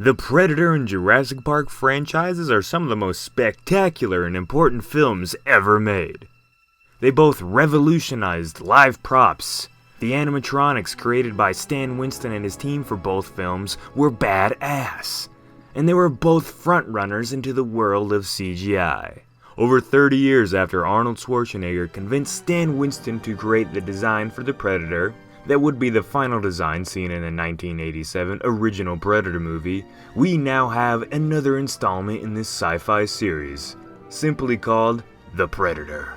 The Predator and Jurassic Park franchises are some of the most spectacular and important films ever made. They both revolutionized live props. The animatronics created by Stan Winston and his team for both films were badass. And they were both frontrunners into the world of CGI. Over 30 years after Arnold Schwarzenegger convinced Stan Winston to create the design for the Predator, that would be the final design seen in the 1987 original Predator movie, we now have another installment in this sci-fi series, simply called The Predator.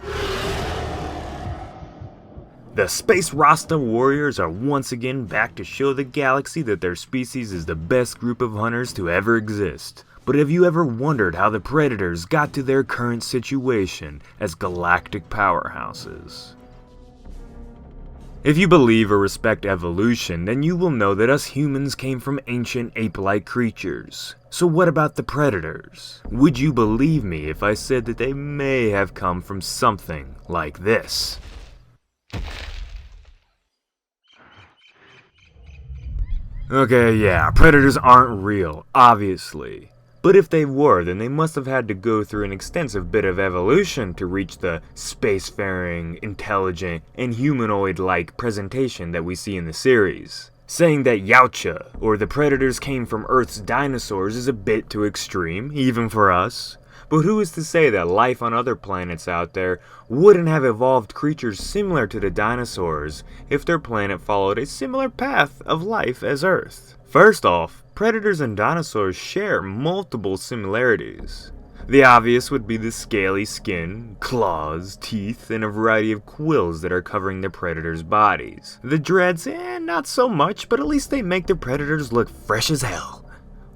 The Space Rasta Warriors are once again back to show the galaxy that their species is the best group of hunters to ever exist. But have you ever wondered how the Predators got to their current situation as galactic powerhouses? If you believe or respect evolution, then you will know that us humans came from ancient ape-like creatures. So what about the Predators? Would you believe me if I said that they may have come from something like this? Okay, yeah, Predators aren't real, obviously. But if they were, then they must have had to go through an extensive bit of evolution to reach the spacefaring, intelligent, and humanoid-like presentation that we see in the series. Saying that Yautja, or the Predators came from Earth's dinosaurs is a bit too extreme, even for us. But who is to say that life on other planets out there wouldn't have evolved creatures similar to the dinosaurs if their planet followed a similar path of life as Earth? First off, Predators and dinosaurs share multiple similarities. The obvious would be the scaly skin, claws, teeth, and a variety of quills that are covering the predators' bodies. The dreads, not so much, but at least they make the predators look fresh as hell.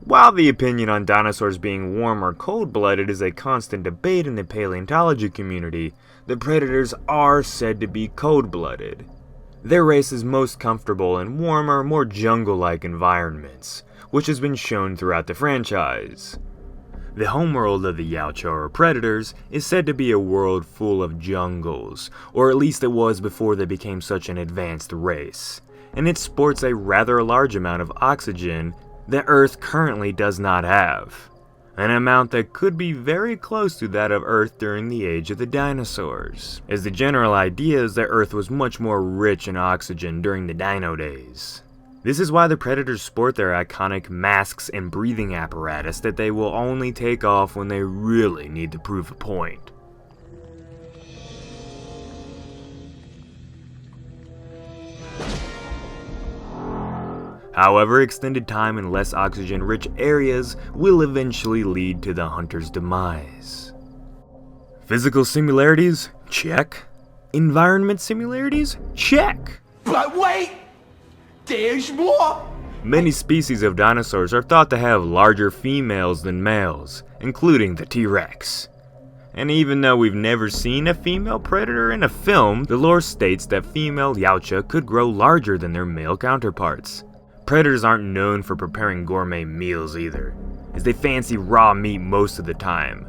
While the opinion on dinosaurs being warm or cold-blooded is a constant debate in the paleontology community, the predators are said to be cold-blooded. Their race is most comfortable in warmer, more jungle-like environments, which has been shown throughout the franchise. The homeworld of the Yautja or Predators is said to be a world full of jungles, or at least it was before they became such an advanced race, and it sports a rather large amount of oxygen that Earth currently does not have, an amount that could be very close to that of Earth during the age of the dinosaurs, as the general idea is that Earth was much more rich in oxygen during the dino days. This is why the Predators sport their iconic masks and breathing apparatus that they will only take off when they really need to prove a point. However, extended time in less oxygen-rich areas will eventually lead to the hunter's demise. Physical similarities? Check. Environment similarities? Check. But wait! There's more! Many species of dinosaurs are thought to have larger females than males, including the T-Rex. And even though we've never seen a female predator in a film, the lore states that female Yautja could grow larger than their male counterparts. Predators aren't known for preparing gourmet meals either, as they fancy raw meat most of the time.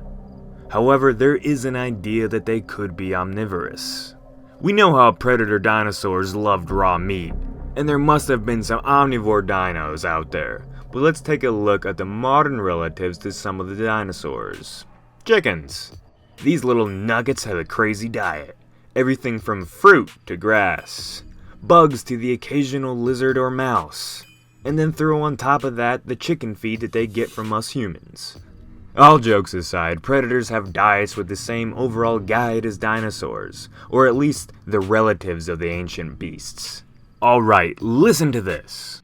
However, there is an idea that they could be omnivorous. We know how predator dinosaurs loved raw meat, and there must have been some omnivore dinos out there, but let's take a look at the modern relatives to some of the dinosaurs. Chickens. These little nuggets have a crazy diet, everything from fruit to grass, bugs to the occasional lizard or mouse, and then throw on top of that the chicken feed that they get from us humans. All jokes aside, predators have diets with the same overall guide as dinosaurs, or at least the relatives of the ancient beasts. Alright, listen to this.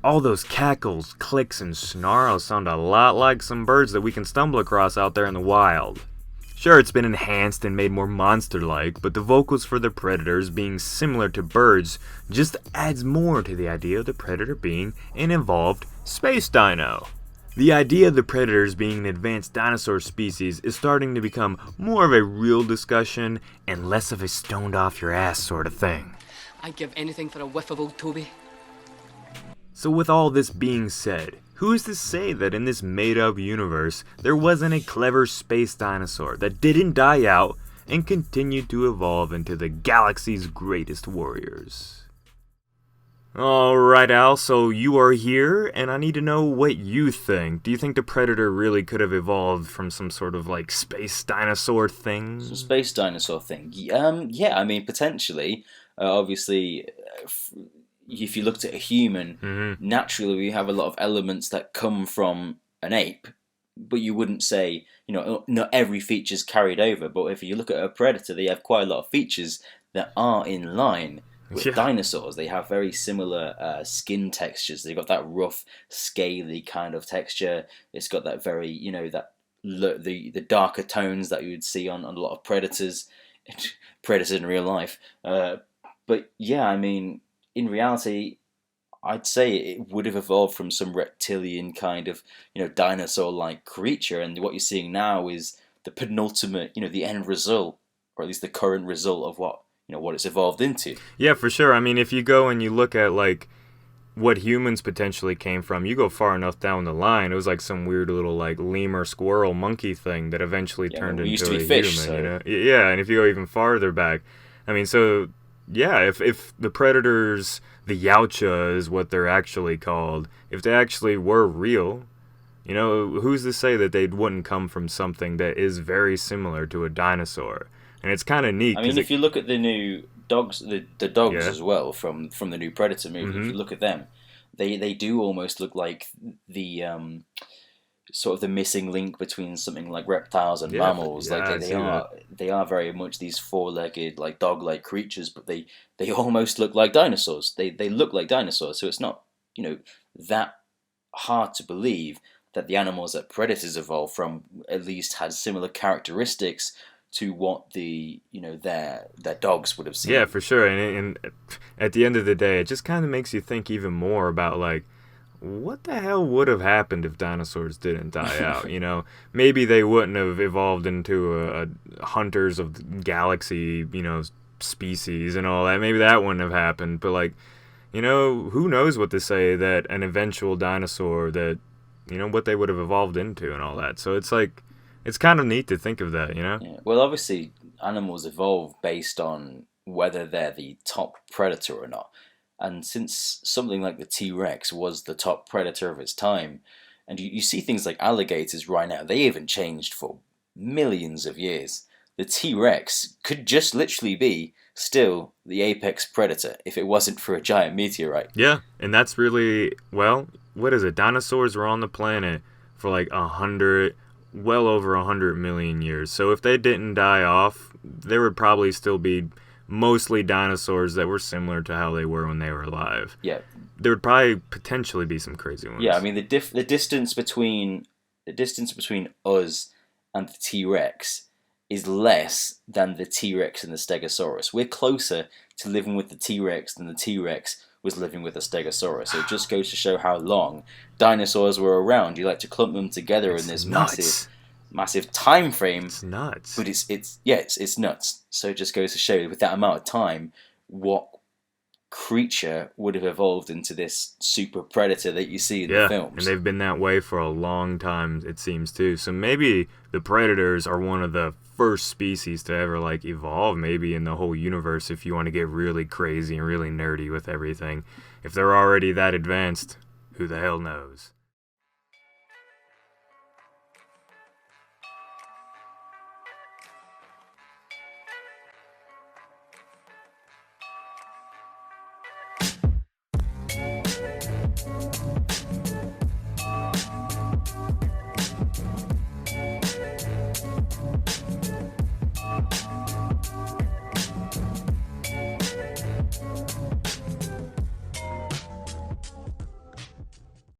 All those cackles, clicks, and snarls sound a lot like some birds that we can stumble across out there in the wild. Sure, it's been enhanced and made more monster-like, but the vocals for the predators being similar to birds just adds more to the idea of the predator being an evolved space dino. The idea of the predators being an advanced dinosaur species is starting to become more of a real discussion and less of a stoned-off-your-ass sort of thing. I'd give anything for a whiff of old Toby. So with all this being said, who is to say that in this made-up universe there wasn't a clever space dinosaur that didn't die out and continued to evolve into the galaxy's greatest warriors. Alright, Al, so you are here, and I need to know what you think. Do you think the Predator really could have evolved from some sort of, like, space dinosaur thing? Some space dinosaur thing. Yeah, I mean, potentially. Obviously, if you looked at a human, naturally we have a lot of elements that come from an ape, but you wouldn't say, not every feature's carried over. But if you look at a predator, they have quite a lot of features that are in line with dinosaurs. They have very similar skin textures. They've got that rough, scaly kind of texture. It's got that very, the darker tones that you would see on a lot of predators, predators in real life. But yeah, I mean, in reality, I'd say it would have evolved from some reptilian kind of, dinosaur-like creature. And what you're seeing now is the penultimate, the end result, or at least the current result of what it's evolved into. Yeah, for sure. I mean, if you go and you look at, like, what humans potentially came from, you go far enough down the line, it was like some weird little, like, lemur, squirrel, monkey thing that eventually turned into used to be a fish, human, Yeah, and if you go even farther back, I mean, so, yeah, if the predators, the Yautja is what they're actually called, if they actually were real, who's to say that they wouldn't come from something that is very similar to a dinosaur? And it's kind of neat. I mean, if you look at the new dogs, the dogs as well from the new Predator movie, if you look at them, they do almost look like the sort of the missing link between something like reptiles and mammals. Like they are very much these four-legged, like dog-like creatures, but they almost look like dinosaurs. They look like dinosaurs, so it's not that hard to believe that the animals that predators evolved from at least had similar characteristics to what the their dogs would have seen. Yeah, for sure. And at the end of the day, it just kind of makes you think even more about, like, what the hell would have happened if dinosaurs didn't die out? Maybe they wouldn't have evolved into a hunters of the galaxy, species and all that. Maybe that wouldn't have happened. But, like, who knows what to say that an eventual dinosaur that, what they would have evolved into and all that. So it's like, it's kind of neat to think of that, Yeah. Well, obviously, animals evolve based on whether they're the top predator or not. And since something like the T-Rex was the top predator of its time, and you see things like alligators right now, they haven't changed for millions of years. The T-Rex could just literally be still the apex predator if it wasn't for a giant meteorite. Yeah, and that's really, well, what is it? Dinosaurs were on the planet for like well over 100 million years. So if they didn't die off, there would probably still be mostly dinosaurs that were similar to how they were when they were alive. Yeah. There would probably potentially be some crazy ones. Yeah, I mean the distance between us and the T-Rex is less than the T-Rex and the Stegosaurus. We're closer to living with the T-Rex than the T-Rex was living with the Stegosaurus. So it just goes to show how long dinosaurs were around. You like to clump them together in this massive time frame. It's nuts. But it's nuts. So it just goes to show with that amount of time what creature would have evolved into this super predator that you see in the films. And they've been that way for a long time, it seems, too. So maybe the predators are one of the first species to ever, like, evolve, maybe in the whole universe, if you want to get really crazy and really nerdy with everything. If they're already that advanced, who the hell knows?